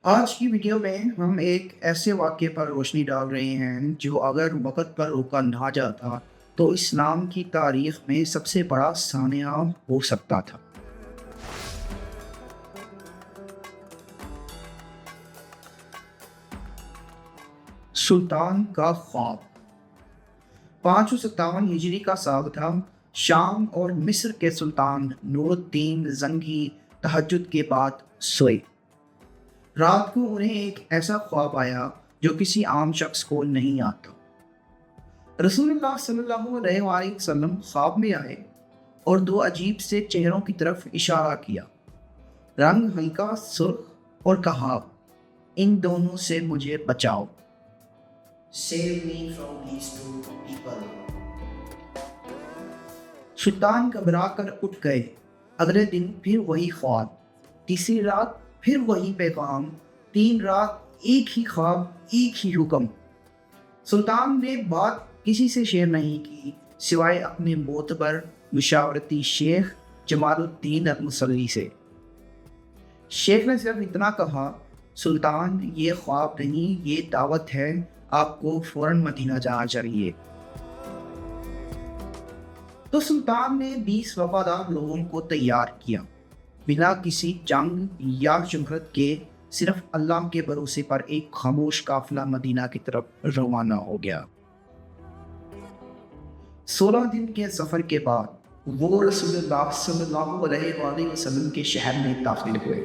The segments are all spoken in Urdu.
آج کی ویڈیو میں ہم ایک ایسے واقعے پر روشنی ڈال رہے ہیں جو اگر وقت پر روکا نہ جاتا تو اسلام کی تاریخ میں سب سے بڑا سانحہ ہو سکتا تھا۔ سلطان کا خواب 557 ہجری کا سال تھا۔ شام اور مصر کے سلطان نور الدین زنگی تہجد کے بعد سوئے۔ رات کو انہیں ایک ایسا خواب آیا جو کسی عام شخص کو نہیں آتا۔ رسول اللہ صلی اللہ علیہ وآلہ وسلم خواب میں آئے اور دو عجیب سے چہروں کی طرف اشارہ کیا، رنگ ہلکا سرخ، اور کہا، ان دونوں سے مجھے بچاؤ۔ Save me from these two people۔ سلطان گھبرا کر اٹھ گئے۔ اگلے دن پھر وہی خواب، تیسری رات پھر وہی پیغام، 3 رات ایک ہی خواب، ایک ہی حکم۔ سلطان نے بات کسی سے شیئر نہیں کی سوائے اپنے معتبر مشاورتی شیخ جمال الدین المصلی سے۔ شیخ نے صرف اتنا کہا، سلطان یہ خواب نہیں، یہ دعوت ہے، آپ کو فوراً مدینہ جانا چاہیے۔ تو سلطان نے 20 وفادار لوگوں کو تیار کیا، بنا کسی جنگ یا شہرت کے، صرف اللہ کے بھروسے پر ایک خاموش قافلہ مدینہ کی طرف روانہ ہو گیا۔ 16 دن کے سفر کے بعد وہ رسول اللہ صلی اللہ علیہ وآلہ وسلم کے شہر میں داخل ہوئے۔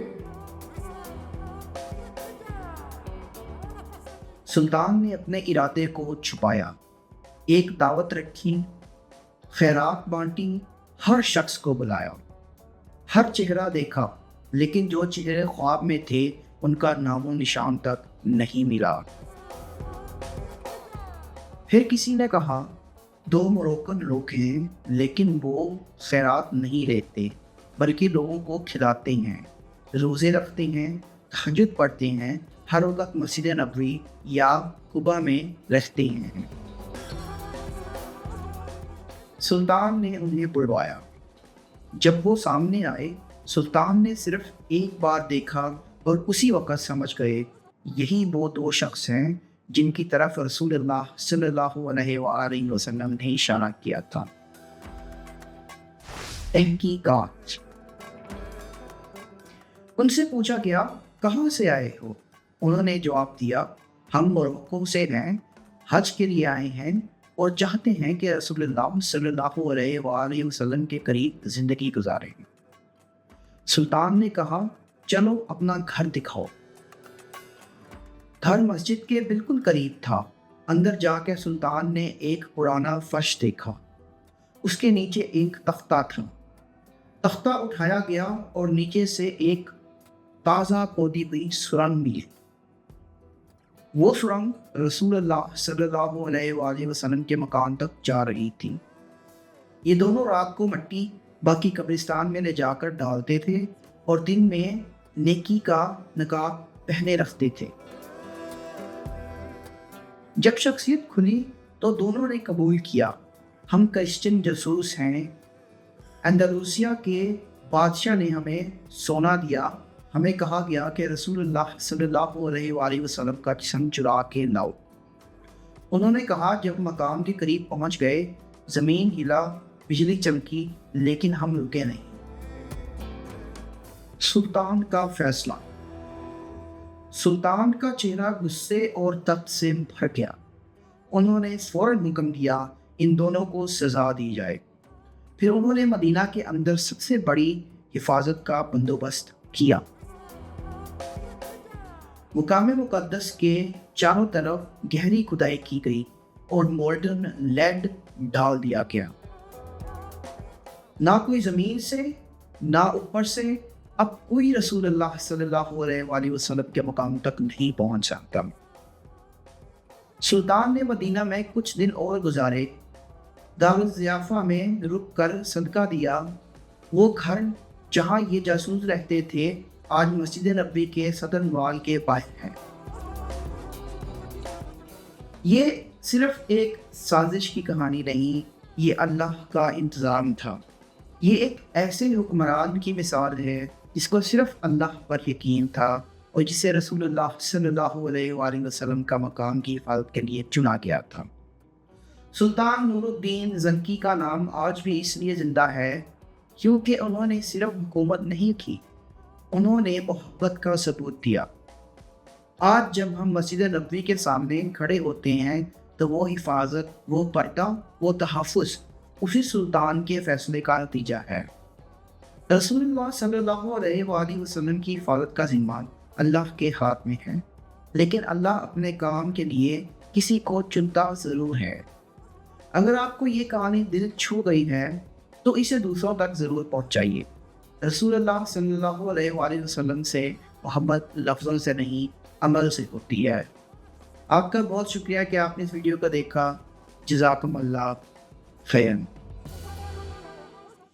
سلطان نے اپنے ارادے کو چھپایا، ایک دعوت رکھی، خیرات بانٹی، ہر شخص کو بلایا، ہر چہرہ دیکھا، لیکن جو چہرے خواب میں تھے ان کا نام و نشان تک نہیں ملا۔ پھر کسی نے کہا، 2 موروکن لوگ ہیں لیکن وہ خیرات نہیں لیتے بلکہ لوگوں کو کھلاتے ہیں، روزے رکھتے ہیں، تہجد پڑھتے ہیں، ہر وقت مسجد نبوی یا قباء میں رہتے ہیں۔ سلطان نے انہیں بلوایا۔ جب وہ سامنے آئے، سلطان نے صرف ایک بار دیکھا اور اسی وقت سمجھ گئے، یہی وہ 2 شخص ہیں جن کی طرف رسول اللہ صلی اللہ علیہ وآلہ وسلم نے اشارہ کیا تھا۔ تحقیقات۔ ان سے پوچھا گیا، کہاں سے آئے ہو؟ انہوں نے جواب دیا، ہم موروکو سے ہیں، حج کے لیے آئے ہیں اور چاہتے ہیں کہ رسول اللہ صلی اللہ علیہ وآلہ وسلم کے قریب زندگی گزاریں۔ سلطان نے کہا، چلو اپنا گھر دکھاؤ۔ گھر مسجد کے بالکل قریب تھا۔ اندر جا کے سلطان نے ایک پرانا فرش دیکھا، اس کے نیچے ایک تختہ تھا۔ تختہ اٹھایا گیا اور نیچے سے ایک تازہ کھودی ہوئی سرنگ ملی۔ وہ سرنگ رسول اللہ صلی اللہ علیہ وآلہ وسلم کے مکان تک جا رہی تھی۔ یہ دونوں رات کو مٹی باقی قبرستان میں لے جا کر ڈالتے تھے اور دن میں نیکی کا نقاب پہنے رکھتے تھے۔ جب شخصیت کھلی تو دونوں نے قبول کیا، ہم کرسچن جاسوس ہیں، اندلوسیا کے بادشاہ نے ہمیں سونا دیا، ہمیں کہا گیا کہ رسول اللہ صلی اللہ علیہ وآلہ وسلم کا جسم چرا کے لاؤ۔ انہوں نے کہا، جب مقام کے قریب پہنچ گئے، زمین ہلا، بجلی چمکی، لیکن ہم رکے نہیں۔ سلطان کا فیصلہ۔ سلطان کا چہرہ غصے اور تپ سے بھر گیا۔ انہوں نے فوراً حکم دیا، ان دونوں کو سزا دی جائے۔ پھر انہوں نے مدینہ کے اندر سب سے بڑی حفاظت کا بندوبست کیا۔ مقام مقدس کے چاروں طرف گہری کھدائی کی گئی اور مولڈن لیڈ ڈال دیا گیا۔ نہ کوئی زمین سے نہ اوپر سے اب کوئی رسول اللہ صلی اللہ علیہ وآلہ وسلم کے مقام تک نہیں پہنچ سکتا۔ سلطان نے مدینہ میں کچھ دن اور گزارے، دار الضیافہ میں رک کر صدقہ دیا۔ وہ گھر جہاں یہ جاسوس رہتے تھے آج مسجد نبوی کے صدر وال کے باہر ہے۔ یہ صرف ایک سازش کی کہانی نہیں، یہ اللہ کا انتظام تھا۔ یہ ایک ایسے حکمران کی مثال ہے جس کو صرف اللہ پر یقین تھا اور جسے رسول اللہ صلی اللہ علیہ وآلہ وسلم کا مقام کی حفاظت کے لیے چنا گیا تھا۔ سلطان نور الدین زنکی کا نام آج بھی اس لیے زندہ ہے کیونکہ انہوں نے صرف حکومت نہیں کی، انہوں نے محبت کا ثبوت دیا۔ آج جب ہم مسجد نبوی کے سامنے کھڑے ہوتے ہیں تو وہ حفاظت، وہ پردہ، وہ تحفظ اسی سلطان کے فیصلے کا نتیجہ ہے۔ رسول اللہ صلی اللہ علیہ وآلہ وسلم کی حفاظت کا ذمہ اللہ کے ہاتھ میں ہے، لیکن اللہ اپنے کام کے لیے کسی کو چنتا ضرور ہے۔ اگر آپ کو یہ کہانی دل چھو گئی ہے تو اسے دوسروں تک ضرور پہنچائیے۔ رسول اللہ صلی اللہ علیہ وآلہ وسلم سے محبت لفظوں سے نہیں، عمل سے ہوتی ہے۔ آپ کا بہت شکریہ کہ آپ نے اس ویڈیو کو دیکھا۔ جزاکم اللہ خیرا۔